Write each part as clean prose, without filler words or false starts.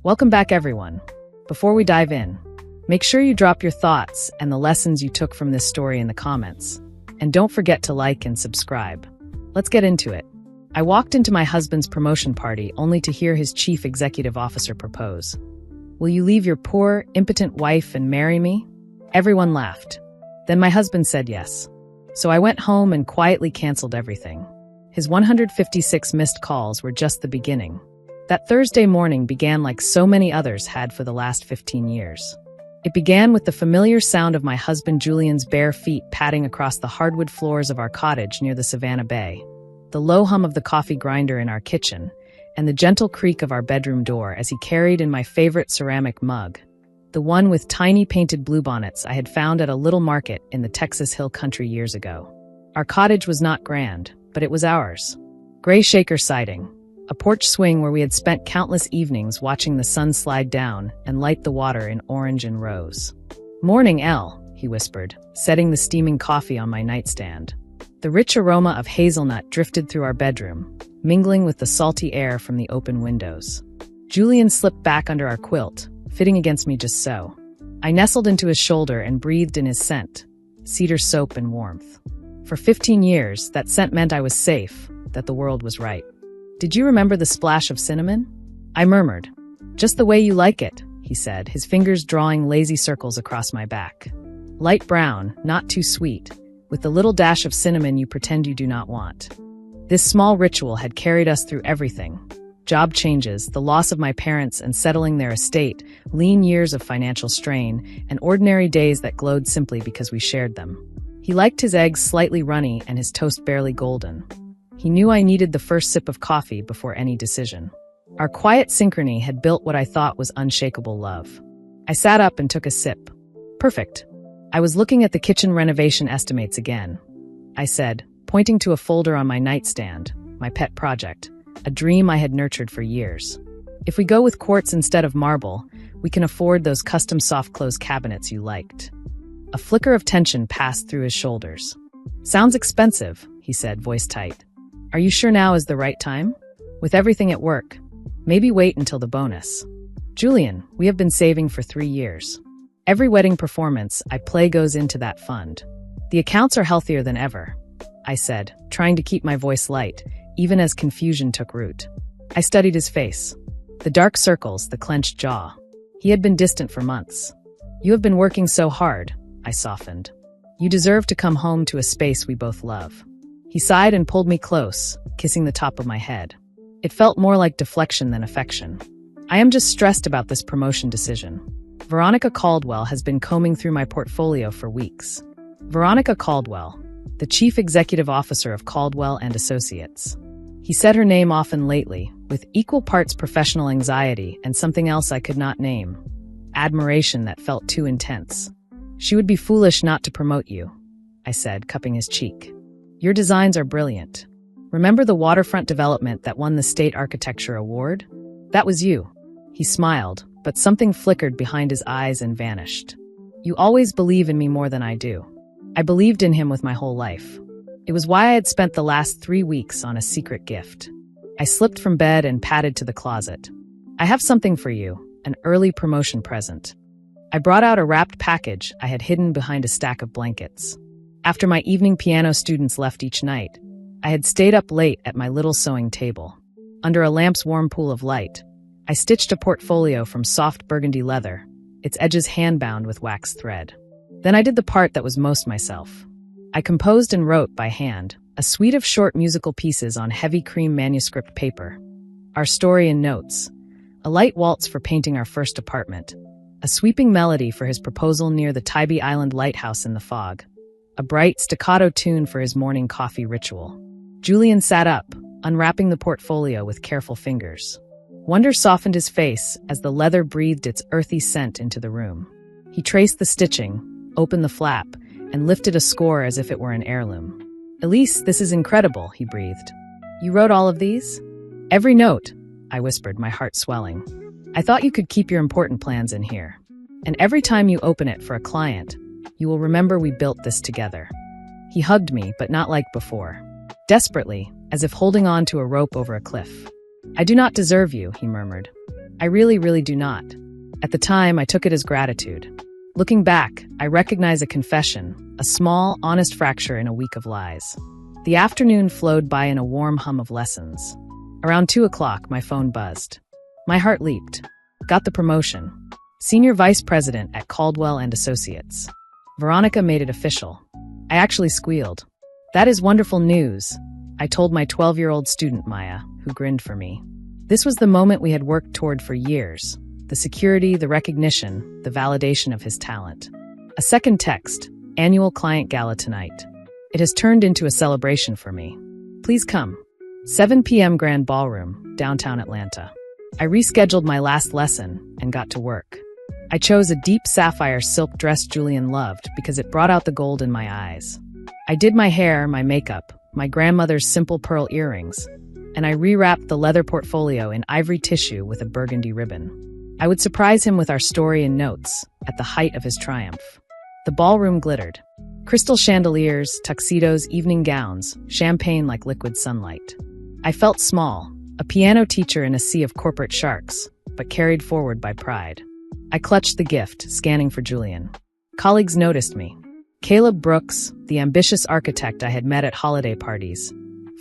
Welcome back, everyone. Before we dive in, make sure you drop your thoughts and the lessons you took from this story in the comments. And don't forget to like and subscribe. Let's get into it. I walked into my husband's promotion party only to hear his chief executive officer propose. "Will you leave your poor, impotent wife and marry me?" Everyone laughed. Then my husband said yes. So I went home and quietly canceled everything. His 156 missed calls were just the beginning. That Thursday morning began like so many others had for the last 15 years. It began with the familiar sound of my husband Julian's bare feet padding across the hardwood floors of our cottage near the Savannah Bay, the low hum of the coffee grinder in our kitchen, and the gentle creak of our bedroom door as he carried in my favorite ceramic mug, the one with tiny painted bluebonnets I had found at a little market in the Texas Hill Country years ago. Our cottage was not grand, but it was ours. Gray Shaker siding, a porch swing where we had spent countless evenings watching the sun slide down and light the water in orange and rose. "Morning, Elle," he whispered, setting the steaming coffee on my nightstand. The rich aroma of hazelnut drifted through our bedroom, mingling with the salty air from the open windows. Julian slipped back under our quilt, fitting against me just so. I nestled into his shoulder and breathed in his scent, cedar soap and warmth. For 15 years, that scent meant I was safe, that the world was right. "Did you remember the splash of cinnamon?" I murmured. "Just the way you like it," he said, his fingers drawing lazy circles across my back. "Light brown, not too sweet, with the little dash of cinnamon you pretend you do not want." This small ritual had carried us through everything. Job changes, the loss of my parents and settling their estate, lean years of financial strain, and ordinary days that glowed simply because we shared them. He liked his eggs slightly runny and his toast barely golden. He knew I needed the first sip of coffee before any decision. Our quiet synchrony had built what I thought was unshakable love. I sat up and took a sip. "Perfect." I was looking at the kitchen renovation estimates again. I said, pointing to a folder on my nightstand, my pet project, a dream I had nurtured for years. "If we go with quartz instead of marble, we can afford those custom soft close cabinets you liked." A flicker of tension passed through his shoulders. "Sounds expensive," he said, voice tight. "Are you sure now is the right time? With everything at work. Maybe wait until the bonus." "Julian, we have been saving for 3 years. Every wedding performance I play goes into that fund. The accounts are healthier than ever," I said, trying to keep my voice light, even as confusion took root. I studied his face. The dark circles, the clenched jaw. He had been distant for months. "You have been working so hard," I softened. "You deserve to come home to a space we both love." He sighed and pulled me close, kissing the top of my head. It felt more like deflection than affection. "I am just stressed about this promotion decision. Veronica Caldwell has been combing through my portfolio for weeks." Veronica Caldwell, the chief executive officer of Caldwell and Associates. He said her name often lately, with equal parts professional anxiety and something else I could not name. Admiration that felt too intense. "She would be foolish not to promote you," I said, cupping his cheek. "Your designs are brilliant. Remember the waterfront development that won the State Architecture Award? That was you." He smiled, but something flickered behind his eyes and vanished. "You always believe in me more than I do." I believed in him with my whole life. It was why I had spent the last 3 weeks on a secret gift. I slipped from bed and padded to the closet. "I have something for you, an early promotion present." I brought out a wrapped package I had hidden behind a stack of blankets. After my evening piano students left each night, I had stayed up late at my little sewing table. Under a lamp's warm pool of light, I stitched a portfolio from soft burgundy leather, its edges hand-bound with wax thread. Then I did the part that was most myself. I composed and wrote by hand a suite of short musical pieces on heavy cream manuscript paper. Our story in notes, a light waltz for painting our first apartment, a sweeping melody for his proposal near the Tybee Island lighthouse in the fog, a bright staccato tune for his morning coffee ritual. Julian sat up, unwrapping the portfolio with careful fingers. Wonder softened his face as the leather breathed its earthy scent into the room. He traced the stitching, opened the flap, and lifted a score as if it were an heirloom. "Elise, this is incredible," he breathed. "You wrote all of these?" "Every note," I whispered, my heart swelling. "I thought you could keep your important plans in here. And every time you open it for a client, you will remember we built this together." He hugged me, but not like before. Desperately, as if holding on to a rope over a cliff. "I do not deserve you," he murmured. I really, really do not. At the time, I took it as gratitude. Looking back, I recognize a confession, a small, honest fracture in a week of lies. The afternoon flowed by in a warm hum of lessons. Around 2 o'clock, my phone buzzed. My heart leaped. Got the promotion. Senior Vice President at Caldwell and Associates. Veronica made it official. I actually squealed. That is wonderful news, I told my 12-year-old student Maya, who grinned for me. This was the moment we had worked toward for years. The security, the recognition, the validation of his talent. A second text, annual client gala tonight. It has turned into a celebration for me. Please come. 7 p.m. Grand Ballroom, downtown Atlanta. I rescheduled my last lesson and got to work. I chose a deep sapphire silk dress Julian loved because it brought out the gold in my eyes. I did my hair, my makeup, my grandmother's simple pearl earrings, and I rewrapped the leather portfolio in ivory tissue with a burgundy ribbon. I would surprise him with our story and notes at the height of his triumph. The ballroom glittered. Crystal chandeliers, tuxedos, evening gowns, champagne like liquid sunlight. I felt small, a piano teacher in a sea of corporate sharks, but carried forward by pride. I clutched the gift, scanning for Julian. Colleagues noticed me. Caleb Brooks, the ambitious architect I had met at holiday parties,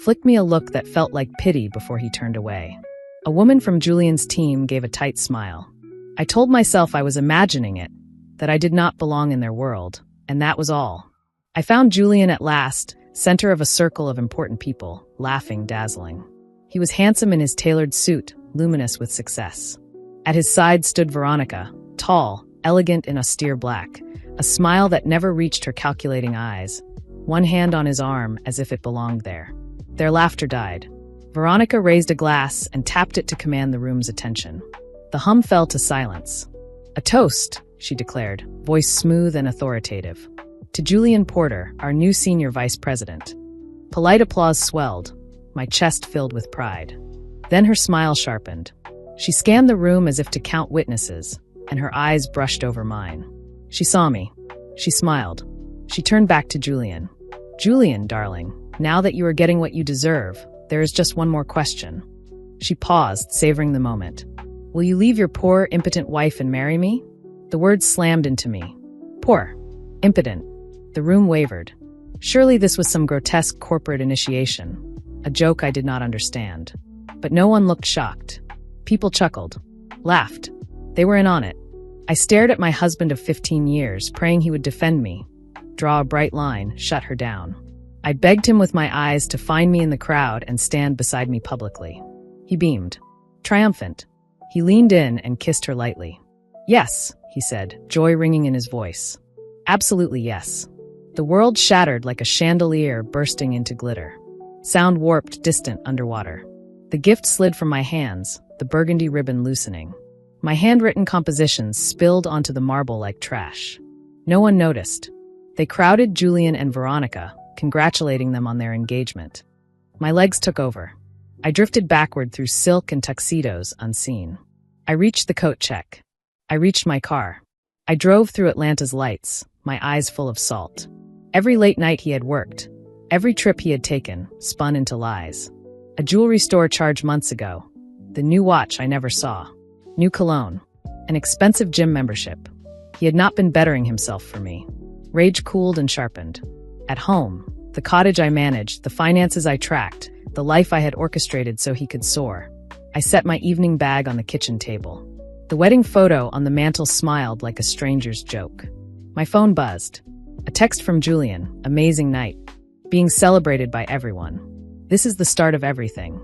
flicked me a look that felt like pity before he turned away. A woman from Julian's team gave a tight smile. I told myself I was imagining it, that I did not belong in their world, and that was all. I found Julian at last, center of a circle of important people, laughing, dazzling. He was handsome in his tailored suit, luminous with success. At his side stood Veronica, tall, elegant in austere black, a smile that never reached her calculating eyes, one hand on his arm as if it belonged there. Their laughter died. Veronica raised a glass and tapped it to command the room's attention. The hum fell to silence. "A toast," she declared, voice smooth and authoritative. "To Julian Porter, our new senior vice president." Polite applause swelled, my chest filled with pride. Then her smile sharpened. She scanned the room as if to count witnesses, and her eyes brushed over mine. She saw me. She smiled. She turned back to Julian. "Julian, darling, now that you are getting what you deserve, there is just one more question." She paused, savoring the moment. "Will you leave your poor, impotent wife and marry me?" The words slammed into me. Poor. Impotent. The room wavered. Surely this was some grotesque corporate initiation, a joke I did not understand. But no one looked shocked. People chuckled, laughed. They were in on it. I stared at my husband of 15 years, praying he would defend me, draw a bright line, shut her down. I begged him with my eyes to find me in the crowd and stand beside me publicly. He beamed. Triumphant. He leaned in and kissed her lightly. "Yes," he said, joy ringing in his voice. "Absolutely yes." The world shattered like a chandelier bursting into glitter. Sound warped, distant, underwater. The gift slid from my hands, the burgundy ribbon loosening. My handwritten compositions spilled onto the marble like trash. No one noticed. They crowded Julian and Veronica, congratulating them on their engagement. My legs took over. I drifted backward through silk and tuxedos, unseen. I reached the coat check. I reached my car. I drove through Atlanta's lights, my eyes full of salt. Every late night he had worked, every trip he had taken, spun into lies. A jewelry store charged months ago. The new watch I never saw. New cologne. An expensive gym membership. He had not been bettering himself for me. Rage cooled and sharpened. At home, the cottage I managed, the finances I tracked, the life I had orchestrated so he could soar. I set my evening bag on the kitchen table. The wedding photo on the mantel smiled like a stranger's joke. My phone buzzed. A text from Julian, amazing night. Being celebrated by everyone. This is the start of everything.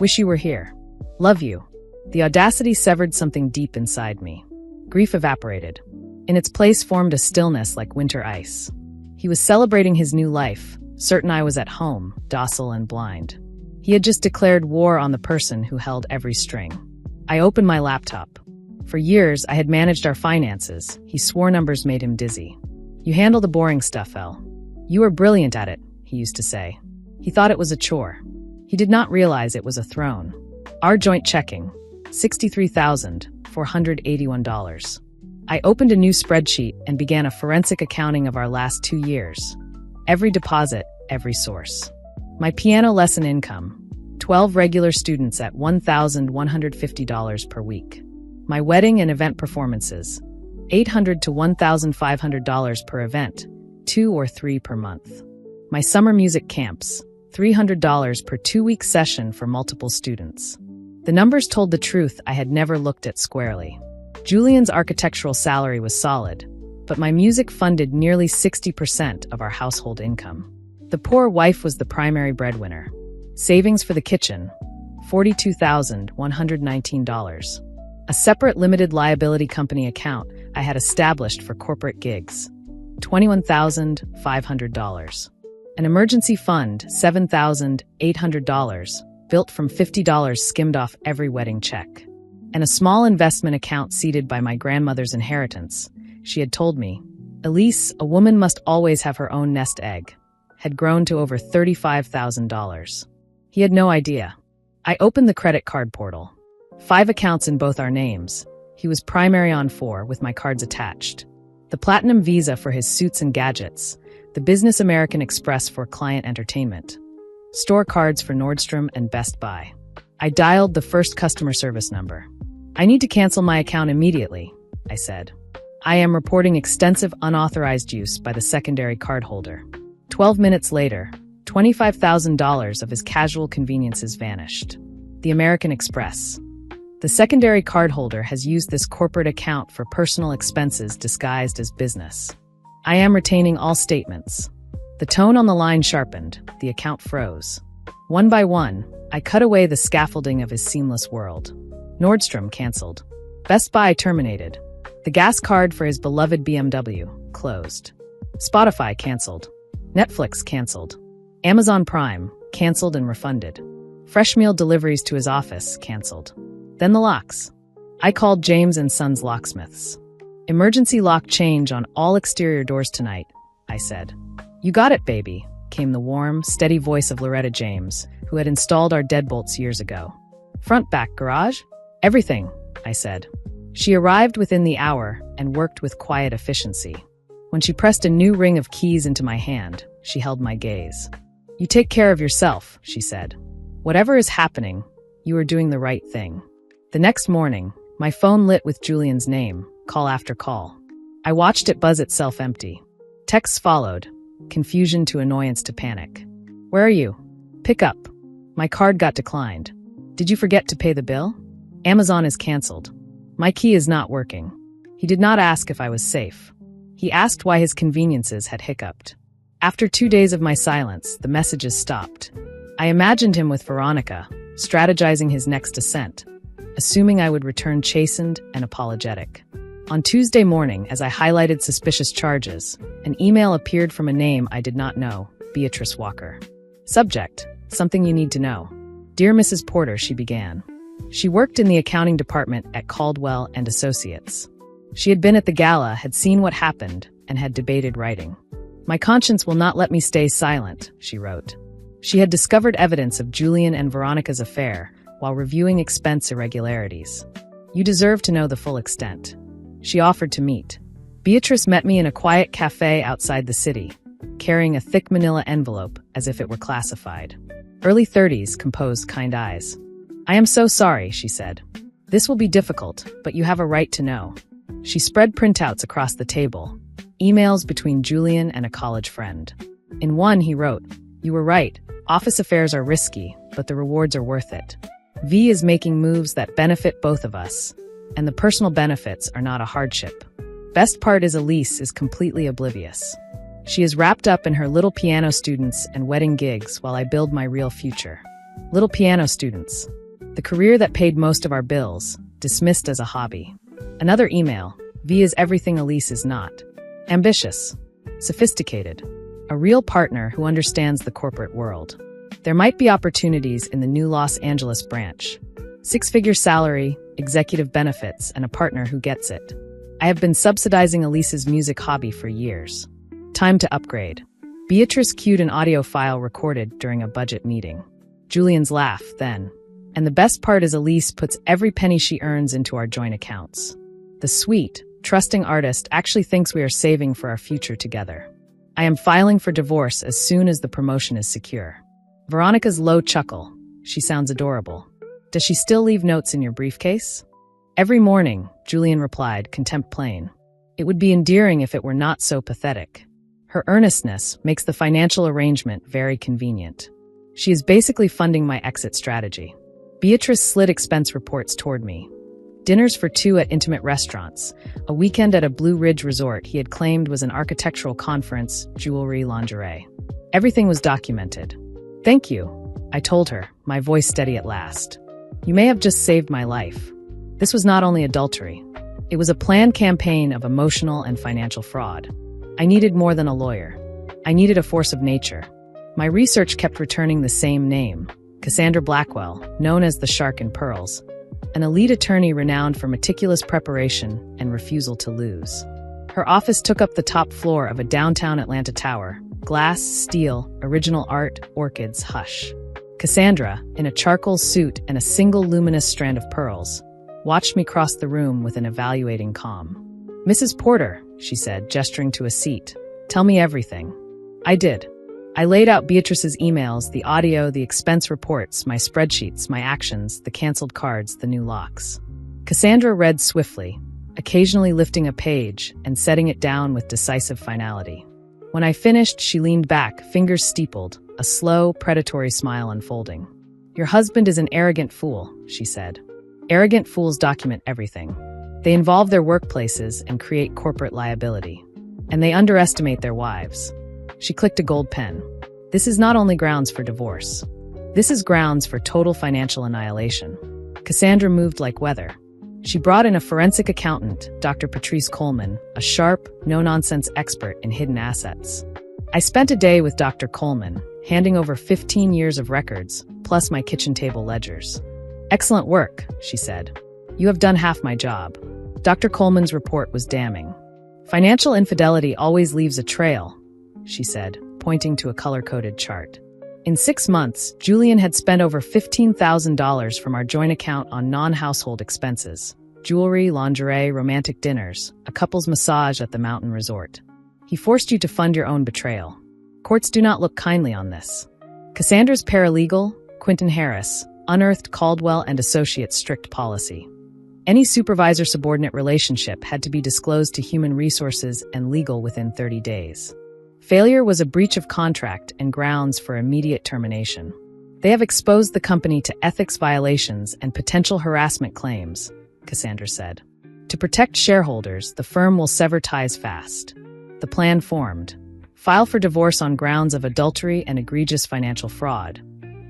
Wish you were here. Love you. The audacity severed something deep inside me. Grief evaporated. In its place formed a stillness like winter ice. He was celebrating his new life, certain I was at home, docile and blind. He had just declared war on the person who held every string. I opened my laptop. For years, I had managed our finances. He swore numbers made him dizzy. "You handle the boring stuff, Elle. You are brilliant at it," he used to say. He thought it was a chore. He did not realize it was a throne. Our joint checking, $63,481. I opened a new spreadsheet and began a forensic accounting of our last 2 years. Every deposit, every source. My piano lesson income, 12 regular students at $1,150 per week. My wedding and event performances, $800 to $1,500 per event, 2 or 3 per month. My summer music camps, $300 per 2-week session for multiple students. The numbers told the truth I had never looked at squarely. Julian's architectural salary was solid, but my music funded nearly 60% of our household income. The poor wife was the primary breadwinner. Savings for the kitchen, $42,119. A separate limited liability company account I had established for corporate gigs, $21,500. An emergency fund, $7,800, built from $50 skimmed off every wedding check. And a small investment account seeded by my grandmother's inheritance. She had told me, Elise, a woman must always have her own nest egg, had grown to over $35,000. He had no idea. I opened the credit card portal. 5 accounts in both our names. He was primary on 4 with my cards attached. The Platinum Visa for his suits and gadgets, the Business American Express for client entertainment, store cards for Nordstrom and Best Buy. I dialed the first customer service number. I need to cancel my account immediately, I said. I am reporting extensive unauthorized use by the secondary cardholder. 12 minutes later, $25,000 of his casual conveniences vanished. The American Express. The secondary cardholder has used this corporate account for personal expenses disguised as business. I am retaining all statements. The tone on the line sharpened, the account froze. One by one, I cut away the scaffolding of his seamless world. Nordstrom canceled. Best Buy terminated. The gas card for his beloved BMW closed. Spotify canceled. Netflix canceled. Amazon Prime canceled and refunded. Fresh meal deliveries to his office canceled. Then the locks. I called James & Sons locksmiths. Emergency lock change on all exterior doors tonight, I said. You got it, baby, came the warm, steady voice of Loretta James, who had installed our deadbolts years ago. Front, back, garage? Everything, I said. She arrived within the hour and worked with quiet efficiency. When she pressed a new ring of keys into my hand, she held my gaze. You take care of yourself, she said. Whatever is happening, you are doing the right thing. The next morning, my phone lit with Julian's name, call after call. I watched it buzz itself empty. Texts followed, confusion to annoyance to panic. Where are you? Pick up. My card got declined. Did you forget to pay the bill? Amazon is canceled. My key is not working. He did not ask if I was safe. He asked why his conveniences had hiccuped. After 2 days of my silence, the messages stopped. I imagined him with Veronica, strategizing his next descent, assuming I would return chastened and apologetic. On Tuesday morning, as I highlighted suspicious charges, an email appeared from a name I did not know, Beatrice Walker. Subject, something you need to know. Dear Mrs. Porter, she began. She worked in the accounting department at Caldwell and Associates. She had been at the gala, had seen what happened, and had debated writing. My conscience will not let me stay silent, she wrote. She had discovered evidence of Julian and Veronica's affair while reviewing expense irregularities. You deserve to know the full extent. She offered to meet. Beatrice met me in a quiet cafe outside the city, carrying a thick manila envelope as if it were classified. Early 30s, composed kind eyes. I am so sorry, she said. This will be difficult, but you have a right to know. She spread printouts across the table, emails between Julian and a college friend. In one, he wrote, You were right. Office affairs are risky, but the rewards are worth it. V is making moves that benefit both of us, and the personal benefits are not a hardship. Best part is Elise is completely oblivious. She is wrapped up in her little piano students and wedding gigs while I build my real future. Little piano students. The career that paid most of our bills, dismissed as a hobby. Another email, V is everything Elise is not. Ambitious. Sophisticated. A real partner who understands the corporate world. There might be opportunities in the new Los Angeles branch. 6-figure salary, executive benefits, and a partner who gets it. I have been subsidizing Elise's music hobby for years. Time to upgrade. Beatrice cued an audio file recorded during a budget meeting. Julian's laugh, then. And the best part is Elise puts every penny she earns into our joint accounts. The sweet, trusting artist actually thinks we are saving for our future together. I am filing for divorce as soon as the promotion is secure. Veronica's low chuckle. She sounds adorable. Does she still leave notes in your briefcase? Every morning, Julian replied, contempt plain. It would be endearing if it were not so pathetic. Her earnestness makes the financial arrangement very convenient. She is basically funding my exit strategy. Beatrice slid expense reports toward me. Dinners for two at intimate restaurants, a weekend at a Blue Ridge resort he had claimed was an architectural conference, jewelry, lingerie. Everything was documented. Thank you, I told her, my voice steady at last. You may have just saved my life. This was not only adultery. It was a planned campaign of emotional and financial fraud. I needed more than a lawyer. I needed a force of nature. My research kept returning the same name, Cassandra Blackwell, known as the Shark in Pearls, an elite attorney renowned for meticulous preparation and refusal to lose. Her office took up the top floor of a downtown Atlanta tower. Glass, steel, original art, orchids, hush. Cassandra, in a charcoal suit and a single luminous strand of pearls, watched me cross the room with an evaluating calm. Mrs. Porter, she said, gesturing to a seat, tell me everything. I did. I laid out Beatrice's emails, the audio, the expense reports, my spreadsheets, my actions, the canceled cards, the new locks. Cassandra read swiftly, occasionally lifting a page and setting it down with decisive finality. When I finished, she leaned back, fingers steepled, a slow, predatory smile unfolding. Your husband is an arrogant fool, she said. Arrogant fools document everything. They involve their workplaces and create corporate liability. And they underestimate their wives. She clicked a gold pen. This is not only grounds for divorce. This is grounds for total financial annihilation. Cassandra moved like weather. She brought in a forensic accountant, Dr. Patrice Coleman, a sharp, no-nonsense expert in hidden assets. I spent a day with Dr. Coleman, handing over 15 years of records, plus my kitchen table ledgers. Excellent work, she said. You have done half my job. Dr. Coleman's report was damning. Financial infidelity always leaves a trail, she said, pointing to a color-coded chart. In 6 months, Julian had spent over $15,000 from our joint account on non-household expenses: jewelry, lingerie, romantic dinners, a couple's massage at the mountain resort. He forced you to fund your own betrayal. Courts do not look kindly on this. Cassandra's paralegal, Quentin Harris, unearthed Caldwell and Associates' strict policy. Any supervisor-subordinate relationship had to be disclosed to human resources and legal within 30 days. Failure was a breach of contract and grounds for immediate termination. They have exposed the company to ethics violations and potential harassment claims, Cassandra said. To protect shareholders, the firm will sever ties fast. The plan formed. File for divorce on grounds of adultery and egregious financial fraud.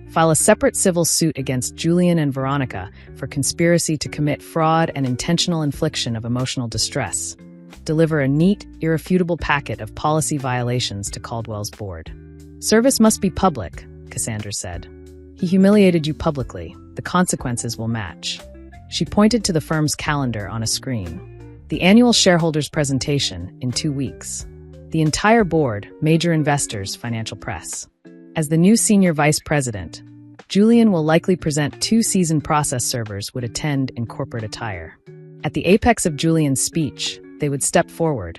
File a separate civil suit against Julian and Veronica for conspiracy to commit fraud and intentional infliction of emotional distress. Deliver a neat, irrefutable packet of policy violations to Caldwell's board. Service must be public, Cassandra said. He humiliated you publicly. The consequences will match. She pointed to the firm's calendar on a screen. The annual shareholders' presentation in 2 weeks. The entire board, major investors, financial press. As the new senior vice president, Julian will likely present 2 seasoned process servers would attend in corporate attire. At the apex of Julian's speech, they would step forward,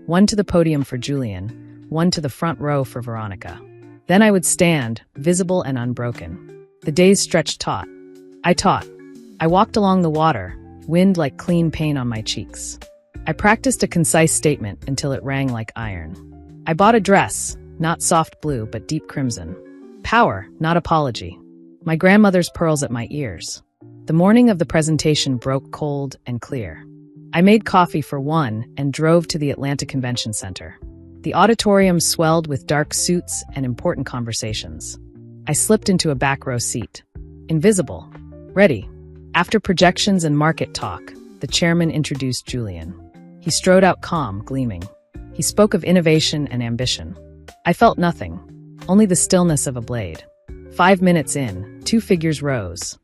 one to the podium for Julian, one to the front row for Veronica. Then I would stand, visible and unbroken. The days stretched taut. I taught. I walked along the water, wind like clean paint on my cheeks. I practiced a concise statement until it rang like iron. I bought a dress, not soft blue but deep crimson. Power, not apology. My grandmother's pearls at my ears. The morning of the presentation broke cold and clear. I made coffee for one and drove to the Atlanta Convention Center. The auditorium swelled with dark suits and important conversations. I slipped into a back row seat. Invisible. Ready. After projections and market talk, the chairman introduced Julian. He strode out calm, gleaming. He spoke of innovation and ambition. I felt nothing, only the stillness of a blade. 5 minutes in, 2 figures rose,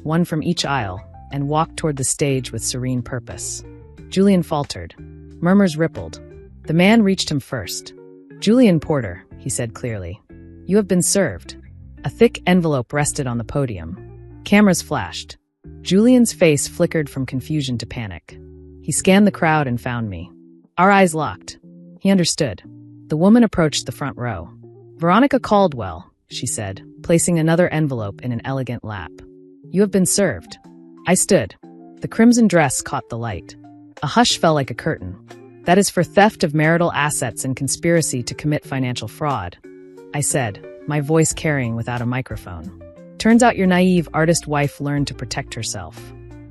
one from each aisle, and walked toward the stage with serene purpose. Julian faltered. Murmurs rippled. The man reached him first. Julian Porter, he said clearly. You have been served. A thick envelope rested on the podium. Cameras flashed. Julian's face flickered from confusion to panic. He scanned the crowd and found me. Our eyes locked. He understood. The woman approached the front row. Veronica Caldwell, she said, placing another envelope in an elegant lap. You have been served. I stood. The crimson dress caught the light. A hush fell like a curtain. That is for theft of marital assets and conspiracy to commit financial fraud, I said, my voice carrying without a microphone. Turns out your naive artist wife learned to protect herself.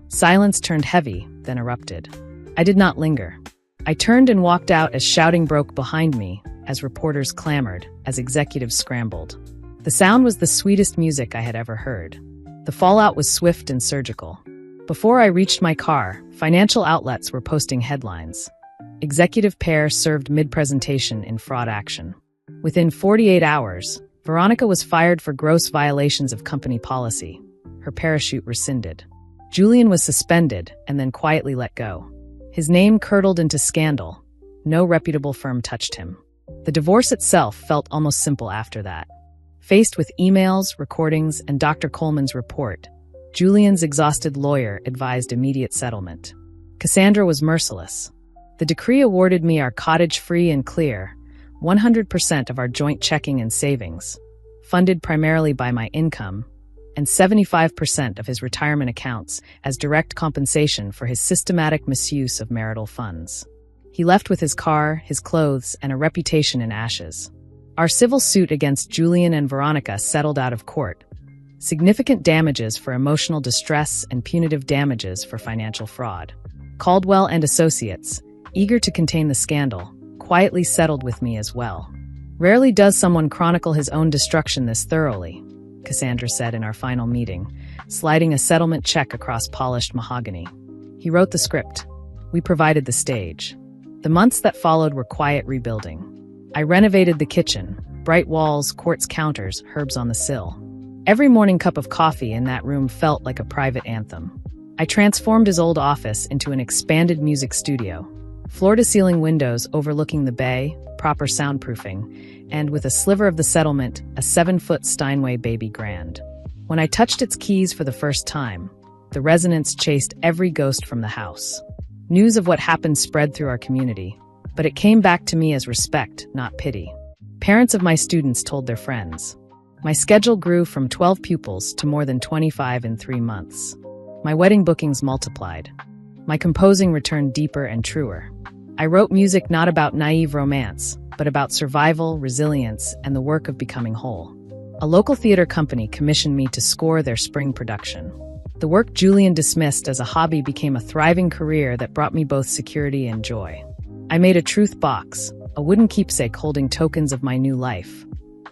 Silence turned heavy, then erupted. I did not linger. I turned and walked out as shouting broke behind me, as reporters clamored, as executives scrambled. The sound was the sweetest music I had ever heard. The fallout was swift and surgical. Before I reached my car, financial outlets were posting headlines. Executive pair served mid-presentation in fraud action. Within 48 hours, Veronica was fired for gross violations of company policy. Her parachute rescinded. Julian was suspended and then quietly let go. His name curdled into scandal. No reputable firm touched him. The divorce itself felt almost simple after that. Faced with emails, recordings, and Dr. Coleman's report, Julian's exhausted lawyer advised immediate settlement. Cassandra was merciless. The decree awarded me our cottage free and clear, 100% of our joint checking and savings, funded primarily by my income, and 75% of his retirement accounts as direct compensation for his systematic misuse of marital funds. He left with his car, his clothes, and a reputation in ashes. Our civil suit against Julian and Veronica settled out of court. Significant damages for emotional distress and punitive damages for financial fraud. Caldwell and Associates, eager to contain the scandal, quietly settled with me as well. Rarely does someone chronicle his own destruction this thoroughly, Cassandra said in our final meeting, sliding a settlement check across polished mahogany. He wrote the script. We provided the stage. The months that followed were quiet rebuilding. I renovated the kitchen, bright walls, quartz counters, herbs on the sill. Every morning cup of coffee in that room felt like a private anthem. I transformed his old office into an expanded music studio. Floor-to-ceiling windows overlooking the bay, proper soundproofing, and with a sliver of the settlement, a 7-foot Steinway baby grand. When I touched its keys for the first time, the resonance chased every ghost from the house. News of what happened spread through our community, but it came back to me as respect, not pity. Parents of my students told their friends. My schedule grew from 12 pupils to more than 25 in 3 months. My wedding bookings multiplied. My composing returned deeper and truer. I wrote music not about naive romance, but about survival, resilience, and the work of becoming whole. A local theater company commissioned me to score their spring production. The work Julian dismissed as a hobby became a thriving career that brought me both security and joy. I made a truth box, a wooden keepsake holding tokens of my new life.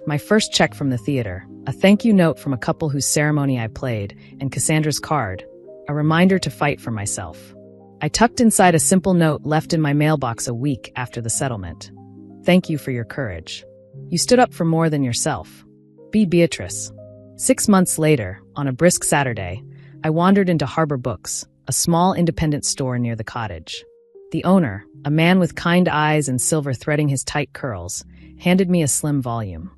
My first check from the theater, a thank you note from a couple whose ceremony I played, and Cassandra's card, a reminder to fight for myself. I tucked inside a simple note left in my mailbox a week after the settlement. Thank you for your courage. You stood up for more than yourself. Be Beatrice. 6 months later, on a brisk Saturday, I wandered into Harbor Books, a small independent store near the cottage. The owner, a man with kind eyes and silver threading his tight curls, handed me a slim volume.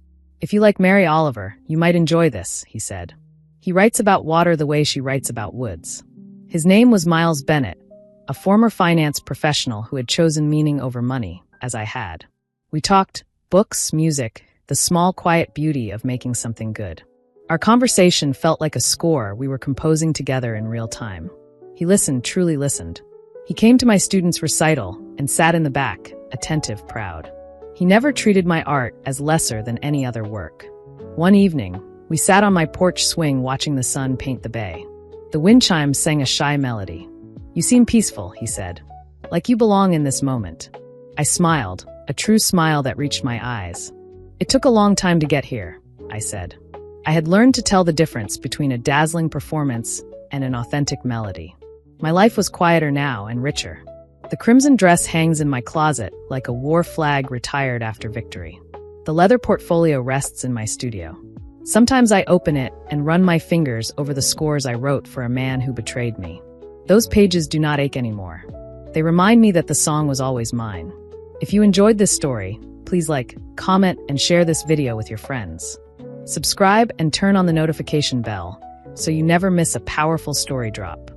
If you like Mary Oliver, you might enjoy this, he said. He writes about water the way she writes about woods. His name was Miles Bennett, a former finance professional who had chosen meaning over money, as I had. We talked books, music, the small quiet beauty of making something good. Our conversation felt like a score we were composing together in real time. He listened, truly listened. He came to my students' recital and sat in the back, attentive, proud. He never treated my art as lesser than any other work. One evening, we sat on my porch swing watching the sun paint the bay. The wind chimes sang a shy melody. You seem peaceful, he said. Like you belong in this moment. I smiled, a true smile that reached my eyes. It took a long time to get here, I said. I had learned to tell the difference between a dazzling performance and an authentic melody. My life was quieter now and richer. The crimson dress hangs in my closet like a war flag retired after victory. The leather portfolio rests in my studio. Sometimes I open it and run my fingers over the scores I wrote for a man who betrayed me. Those pages do not ache anymore. They remind me that the song was always mine. If you enjoyed this story, please like, comment, and share this video with your friends. Subscribe and turn on the notification bell so you never miss a powerful story drop.